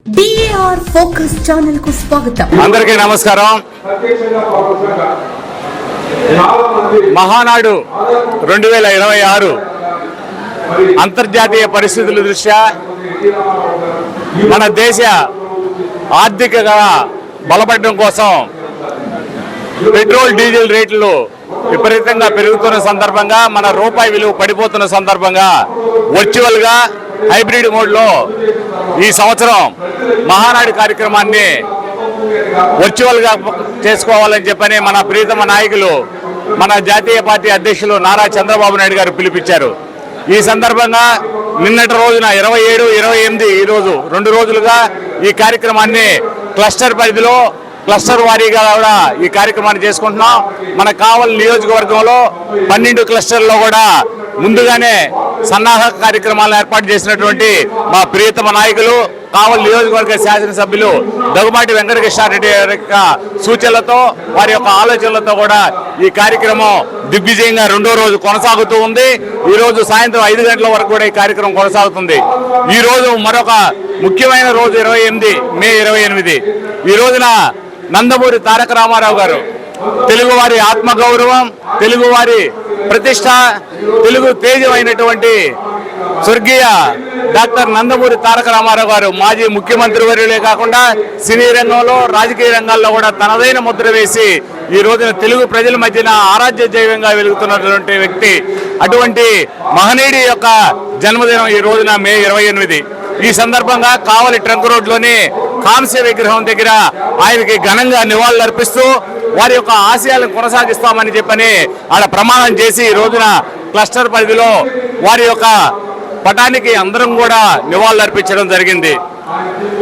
DAR focus channel కు స్వాగతం. అందరికీ నమస్కారం. మహానాడు 2026 అంతర్జాతీయ పరిస్థితుల దృష్ట్యా మన దేశ ఆర్థికంగా బలపడడం కోసం పెట్రోల్ డీజిల్ రేట్లు విపరీతంగా పెరుగుతున్న సందర్భంగా, మన రూపాయి విలువ పడిపోతున్న సందర్భంగా వర్చువల్ గా హైబ్రిడ్ మోడ్లో ఈ సంవత్సరం మహానాడు కార్యక్రమాన్ని వర్చువల్ గా చేసుకోవాలని చెప్పని మన ప్రియతమ నాయకులు, మన జాతీయ పార్టీ అధ్యక్షులు నారా చంద్రబాబు నాయుడు గారు పిలుపునిచ్చారు. ఈ సందర్భంగా నిన్నటి రోజున 27, 28 ఈ రోజు 2 రోజులుగా ఈ కార్యక్రమాన్ని క్లస్టర్ పరిధిలో క్లస్టర్ వారీగా కూడా ఈ కార్యక్రమాన్ని చేసుకుంటున్నాం. మన కావలి నియోజకవర్గంలో 12 క్లస్టర్లో కూడా ముందుగానే సన్నాహక కార్యక్రమాలను ఏర్పాటు చేసినటువంటి మా ప్రియతమ నాయకులు, కావలి నియోజకవర్గ శాసనసభ్యులు దగ్గుబాటి వెంకటకృష్ణారెడ్డి యొక్క సూచనలతో, వారి యొక్క ఆలోచనలతో కూడా ఈ కార్యక్రమం దిగ్విజయంగా 2వ రోజు కొనసాగుతూ ఉంది. ఈ రోజు సాయంత్రం 5 గంటల వరకు కూడా ఈ కార్యక్రమం కొనసాగుతుంది. ఈ రోజు మరొక ముఖ్యమైన రోజు 28 మే 28. ఈ రోజున నందమూరి తారక రామారావు గారు తెలుగువారి ఆత్మగౌరవం, తెలుగువారి ప్రతిష్ట, తెలుగు తేజమైనటువంటి స్వర్గీయ డాక్టర్ నందమూరి తారక రామారావు గారు మాజీ ముఖ్యమంత్రి వర్యులే కాకుండా సినీ రంగంలో, రాజకీయ రంగాల్లో కూడా తనదైన ముద్ర వేసి ఈ రోజున తెలుగు ప్రజల మధ్యన ఆరాధ్య దైవంగా వెలుగుతున్నటువంటి వ్యక్తి. అటువంటి మహనీయుడి యొక్క జన్మదినం ఈ రోజున మే 28. ఈ సందర్భంగా కావలి ట్రంక్ రోడ్లోని కాంస్య విగ్రహం దగ్గర ఆయనకి ఘనంగా నివాళులు అర్పిస్తూ వారి యొక్క ఆశయాలను కొనసాగిస్తామని చెప్పని ఆడ ప్రమాణం చేసి ఈ రోజున క్లస్టర్ పరిధిలో వారి యొక్క పటానికి అందరం కూడా నివాళులు అర్పించడం జరిగింది.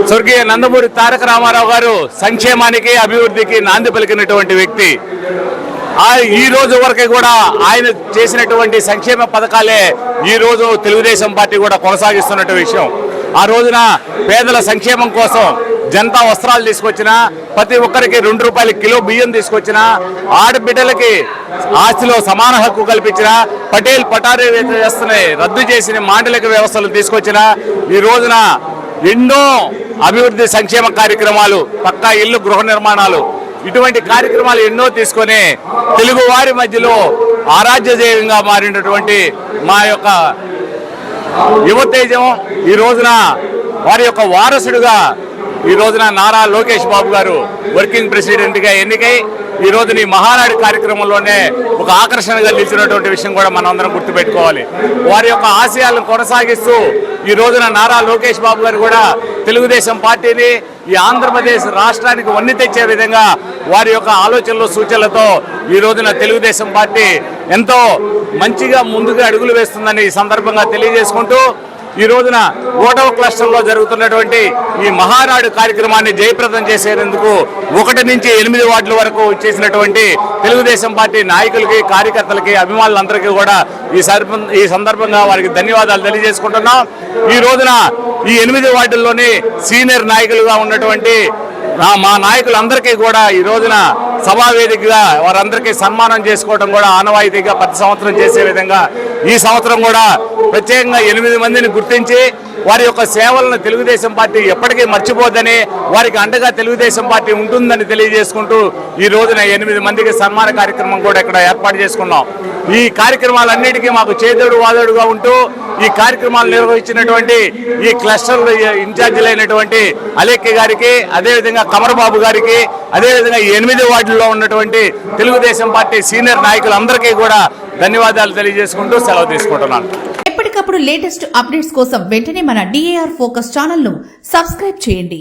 స్వర్గీయ నందమూరి తారక రామారావు గారు సంక్షేమానికి, అభివృద్ధికి నాంది పలికినటువంటి వ్యక్తి. ఈ రోజు వరకు కూడా ఆయన చేసినటువంటి సంక్షేమ పథకాలే ఈ రోజు తెలుగుదేశం పార్టీ కూడా కొనసాగిస్తున్నట్టు విషయం. ఆ రోజున పేదల సంక్షేమం కోసం జనతా వస్త్రాలు తీసుకొచ్చిన, ప్రతి ఒక్కరికి 2 రూపాయల కిలో బియ్యం తీసుకొచ్చిన, ఆడబిడ్డలకి ఆస్తిలో సమాన హక్కు కల్పించిన, పటేల్ పటారీ వ్యవస్థని రద్దు చేసిన మాండలిక వ్యవస్థలు తీసుకొచ్చిన, ఈ రోజున ఎన్నో అభివృద్ధి సంక్షేమ కార్యక్రమాలు, పక్కా ఇల్లు, గృహ నిర్మాణాలు, ఇటువంటి కార్యక్రమాలు ఎన్నో తీసుకొని తెలుగు వారి మధ్యలో ఆరాధ్య దైవంగా మారినటువంటి మా యొక్క యువతేజం ఈ రోజున వారి యొక్క వారసుడుగా ఈ రోజున నారా లోకేష్ బాబు గారు వర్కింగ్ ప్రెసిడెంట్గా ఎన్నికై ఈ రోజున ఈ మహానాడు కార్యక్రమంలోనే ఒక ఆకర్షణగా నిలిచినటువంటి విషయం కూడా మనం అందరం గుర్తుపెట్టుకోవాలి. వారి యొక్క ఆశయాలను కొనసాగిస్తూ ఈ రోజున నారా లోకేష్ బాబు గారు కూడా తెలుగుదేశం పార్టీని, ఈ ఆంధ్రప్రదేశ్ రాష్ట్రానికి వన్నె తెచ్చే విధంగా వారి యొక్క ఆలోచనలు, సూచనలతో ఈ రోజున తెలుగుదేశం పార్టీ ఎంతో మంచిగా ముందుగా అడుగులు వేస్తుందని ఈ సందర్భంగా తెలియజేసుకుంటూ, ఈ రోజున 1వ క్లస్టర్లో జరుగుతున్నటువంటి ఈ మహానాడు కార్యక్రమాన్ని జయప్రదం చేసేందుకు 1 నుంచి 8 వార్డుల వరకు చేసినటువంటి తెలుగుదేశం పార్టీ నాయకులకి, కార్యకర్తలకి, అభిమానులందరికీ కూడా ఈ సందర్భంగా వారికి ధన్యవాదాలు తెలియజేసుకుంటున్నాం. ఈ రోజున ఈ 8 వార్డుల్లోని సీనియర్ నాయకులుగా ఉన్నటువంటి మా నాయకులందరికీ కూడా ఈ రోజున సభావేదికగా వారందరికీ సన్మానం చేసుకోవడం కూడా ఆనవాయితీగా ప్రతి సంవత్సరం చేసే విధంగా ఈ సంవత్సరం కూడా ప్రత్యేకంగా 8 మందిని గుర్తించి వారి యొక్క సేవలను తెలుగుదేశం పార్టీ ఎప్పటికీ మర్చిపోద్దని, వారికి అండగా తెలుగుదేశం పార్టీ ఉంటుందని తెలియజేసుకుంటూ ఈ రోజున 8 మందికి సన్మాన కార్యక్రమం కూడా ఇక్కడ ఏర్పాటు చేసుకున్నాం. ఈ కార్యక్రమాలన్నిటికీ మాకు చేదోడు వాదోడుగా ఉంటూ ఈ కార్యక్రమాలు నిర్వహించినటువంటి ఈ క్లస్టర్ ఇన్ఛార్జీలైనటువంటి అలేఖ్య గారికి, అదేవిధంగా కమరబాబు గారికి, అదేవిధంగా 8 వార్డుల్లో ఉన్నటువంటి తెలుగుదేశం పార్టీ సీనియర్ నాయకులందరికీ కూడా ధన్యవాదాలు తెలియజేసుకుంటూ సెలవు తీసుకుంటున్నాను. ఎప్పటికప్పుడు లేటెస్ట్ అప్డేట్స్ కోసం వెంటనే మన DAR ఫోకస్ ఛానల్ ను సబ్స్క్రైబ్ చేయండి.